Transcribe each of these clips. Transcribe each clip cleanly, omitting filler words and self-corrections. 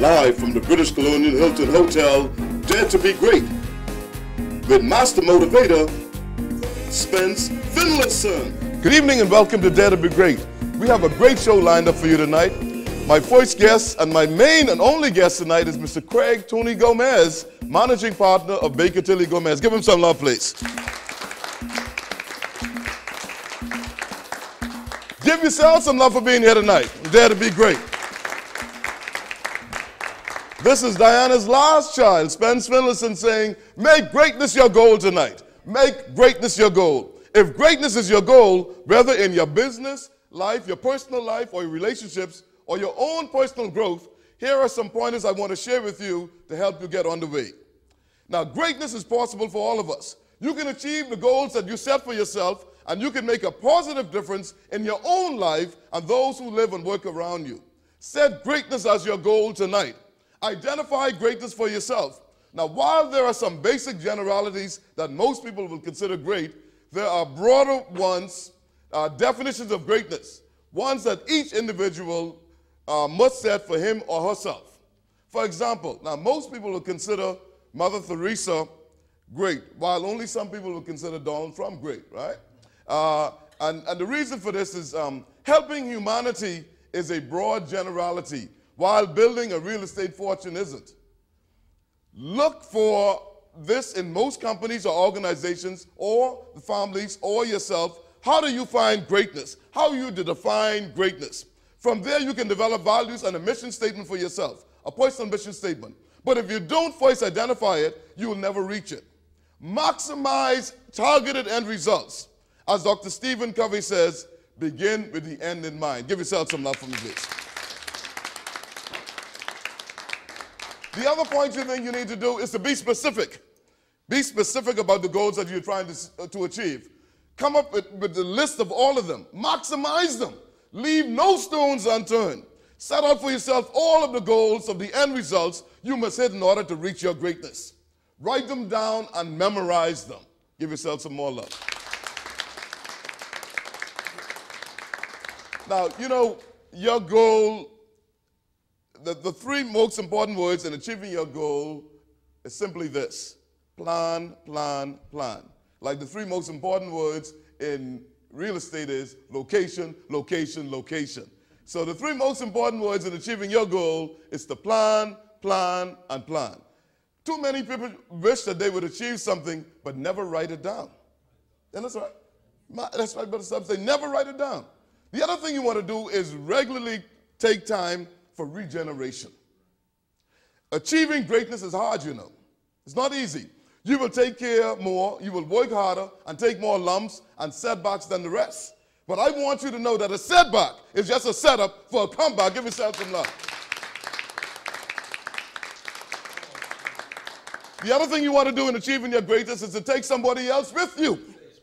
live from the British Colonial Hilton Hotel, Dare to be Great, with Master Motivator, Spence Finlayson. Good evening and welcome to Dare to be Great. We have a great show lined up for you tonight. My first guest and my main and only guest tonight is Mr. Craig Tony Gomez, Managing Partner of Baker Tilly Gomez. Give him some love, please. Give yourself some love for being here tonight. Dare to be great. This is Diana's last child, Spence Finlayson, saying, make greatness your goal tonight. Make greatness your goal. If greatness is your goal, whether in your business life, your personal life, or your relationships, or your own personal growth, here are some pointers I want to share with you to help you get on the way. Now, greatness is possible for all of us. You can achieve the goals that you set for yourself, and you can make a positive difference in your own life and those who live and work around you. Set greatness as your goal tonight. Identify greatness for yourself. Now, while there are some basic generalities that most people will consider great, there are broader ones, definitions of greatness, ones that each individual must set for him or herself. For example, now most people will consider Mother Teresa great, while only some people will consider Donald Trump great, right? And the reason for this is helping humanity is a broad generality, while building a real estate fortune isn't. Look for this in most companies or organizations or the families or yourself. How do you find greatness? How are you to define greatness? From there, you can develop values and a mission statement for yourself, a personal mission statement. But if you don't first identify it, you will never reach it. Maximize targeted end results. As Dr. Stephen Covey says, begin with the end in mind. Give yourself some love for me, please. The other point you think you need to do is to be specific. Be specific about the goals that you're trying to achieve. Come up with the list of all of them. Maximize them. Leave no stones unturned. Set out for yourself all of the goals of the end results you must hit in order to reach your greatness. Write them down and memorize them. Give yourself some more love. Now, you know, your goal, the three most important words in achieving your goal is simply this: plan, plan, plan. Like the three most important words in real estate is location, location, location. So the three most important words in achieving your goal is to plan, plan, and plan. Too many people wish that they would achieve something but never write it down. And that's right. That's right, Brother Stubbs. They never write it down. The other thing you want to do is regularly take time for regeneration. Achieving greatness is hard, you know. It's not easy. You will take care more, you will work harder, and take more lumps and setbacks than the rest. But I want you to know that a setback is just a setup for a comeback. Give yourself some love. The other thing you want to do in achieving your greatness is to take somebody else with you.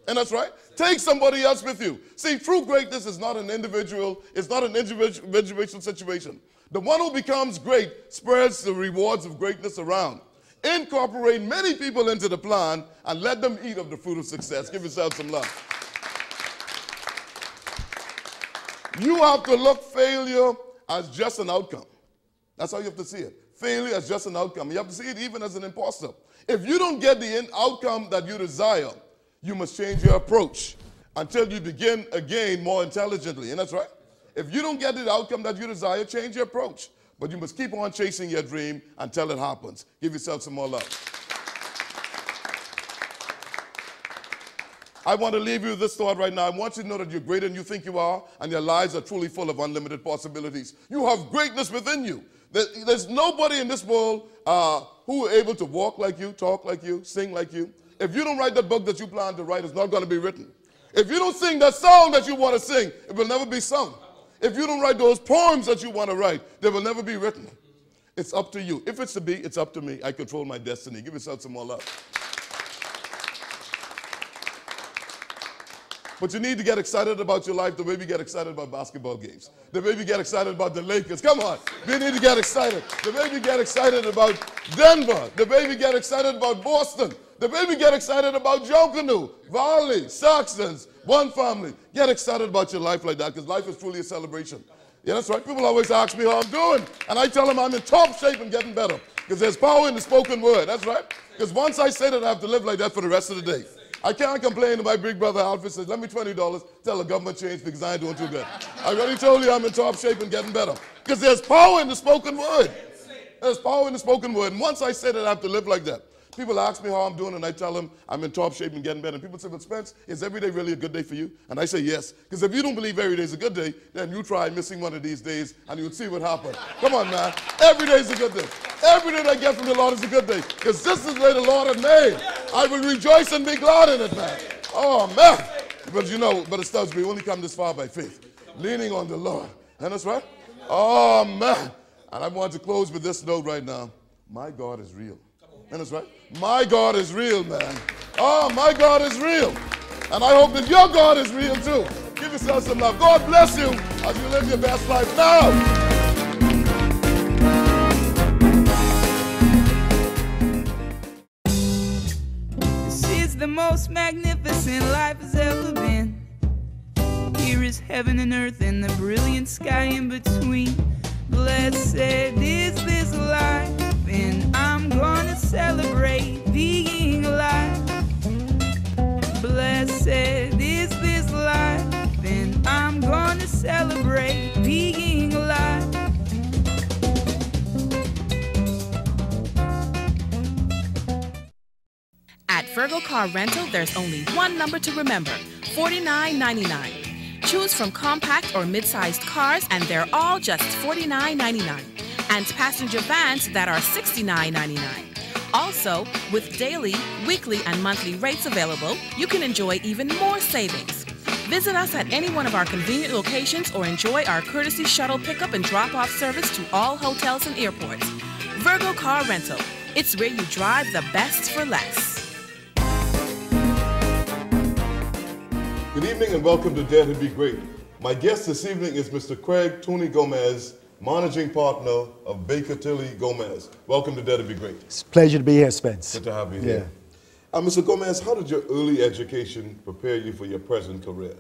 And that's right. Take somebody else with you. See, true greatness is not an individual, it's not an individual situation. The one who becomes great spreads the rewards of greatness around. Incorporate many people into the plan and let them eat of the fruit of success. Give yourself some love. You have to look failure as just an outcome. That's how you have to see it. Failure as just an outcome. You have to see it even as an imposter. If you don't get the outcome that you desire, you must change your approach until you begin again more intelligently. And that's right. If you don't get the outcome that you desire, change your approach. But you must keep on chasing your dream until it happens. Give yourself some more love. I want to leave you with this thought right now. I want you to know that you're greater than you think you are, and your lives are truly full of unlimited possibilities. You have greatness within you. There's nobody in this world who are able to walk like you, talk like you, sing like you. If you don't write that book that you plan to write, it's not going to be written. If you don't sing that song that you want to sing, it will never be sung. If you don't write those poems that you want to write, they will never be written. It's up to you. If it's to be, it's up to me. I control my destiny. Give yourself some more love. But you need to get excited about your life the way we get excited about basketball games. The way we get excited about the Lakers. Come on. We need to get excited. The way we get excited about Denver. The way we get excited about Boston. The way we get excited about Joncanoe, Varley, Saxons, One Family. Get excited about your life like that, because life is truly a celebration. Yeah, that's right. People always ask me how I'm doing, and I tell them I'm in top shape and getting better, because there's power in the spoken word. That's right. Because once I say that, I have to live like that for the rest of the day. I can't complain to my big brother Alfred says, let me $20, tell the government change because I ain't doing too good. I already told you I'm in top shape and getting better. Because there's power in the spoken word. There's power in the spoken word. And once I say that, I have to live like that. People ask me how I'm doing, and I tell them I'm in top shape and getting better. And people say, well, Spence, is every day really a good day for you? And I say yes. Because if you don't believe every day is a good day, then you try missing one of these days, and you'll see what happens. Come on, man. Every day is a good day. Every day that I get from the Lord is a good day. Because this is the way the Lord has made. I will rejoice and be glad in it, man. Oh, man. But you know, but it starts, we only come this far by faith. Leaning on the Lord. And that's right. Oh, man. And I want to close with this note right now. My God is real. And that's right. My God is real, man. Oh, my God is real. And I hope that your God is real too. Give yourself some love. God bless you as you live your best life now. This is the most magnificent life has ever been. Here is heaven and earth and the brilliant sky in between. Blessed is this life, and I'm gonna celebrate being alive. Blessed is this life, and I'm gonna celebrate being alive. At Virgo Car Rental, there's only one number to remember, $49.99. Choose from compact or mid-sized cars, and they're all just $49.99. And passenger vans that are $69.99. Also, with daily, weekly, and monthly rates available, you can enjoy even more savings. Visit us at any one of our convenient locations or enjoy our courtesy shuttle pickup and drop-off service to all hotels and airports. Virgo Car Rental. It's where you drive the best for less. Good evening and welcome to Dare to Be Great. My guest this evening is Mr. Craig Tony Gomez, Managing Partner of Baker Tilly Gomez. Welcome to Dare to Be Great. It's a pleasure to be here, Spence. Good to have you here. Mr. Gomez, how did your early education prepare you for your present career?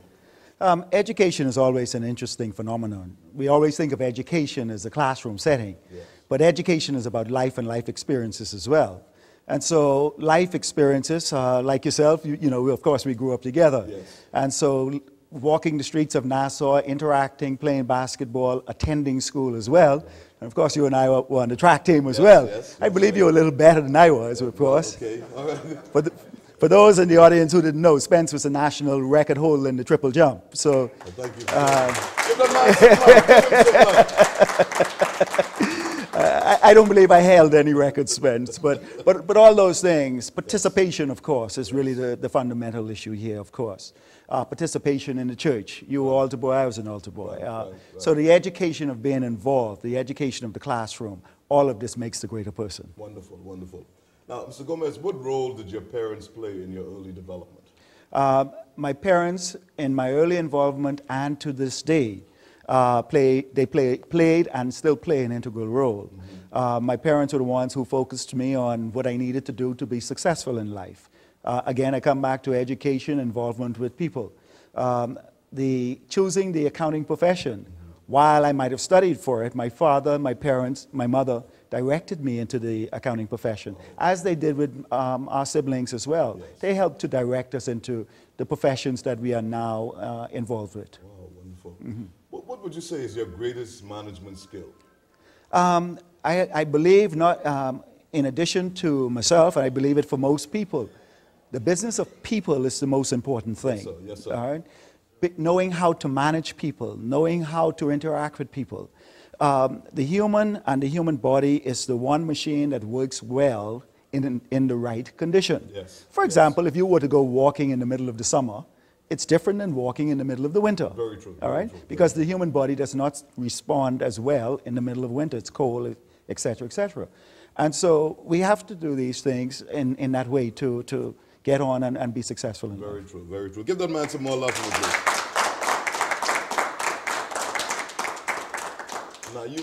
Education is always an interesting phenomenon. We always think of education as a classroom setting, but education is about life and life experiences as well. And so life experiences, like yourself, you know, of course we grew up together. Yes. And so walking the streets of Nassau, interacting, playing basketball, attending school as well. And of course you and I were on the track team as well. Yes, I believe you were a little better than I was, of course. Okay. All right. For those in the audience who didn't know, Spence was a national record holder in the triple jump. So, Well, thank you. Give the man some love. Give him some love. I don't believe I held any records, Spence, but all those things, participation, of course, is really the fundamental issue here, of course. Participation in the church. You were altar boy, I was an altar boy. Right. So the education of being involved, the education of the classroom, all of this makes the greater person. Wonderful, wonderful. Now, Mr. Gomez, what role did your parents play in your early development? My parents, in my early involvement and to this day, played and still play an integral role. My parents were the ones who focused me on what I needed to do to be successful in life. Again, I come back to education, involvement with people. Choosing the accounting profession, while I might have studied for it, my father, my parents, my mother directed me into the accounting profession, as they did with our siblings as well. Yes. They helped to direct us into the professions that we are now involved with. Wow, wonderful. What would you say is your greatest management skill? I believe, not in addition to myself, and I believe it for most people, the business of people is the most important thing. Yes, sir. Yes, sir. All right? Knowing how to manage people, knowing how to interact with people. The human and the human body is the one machine that works well in the right condition. Yes. For example, if you were to go walking in the middle of the summer, it's different than walking in the middle of the winter. Very true. All right? Because the human body does not respond as well in the middle of winter. It's cold, etc., etc. And so we have to do these things in that way to get on and be successful in life. Very true, very true. Give that man some more love for the Now you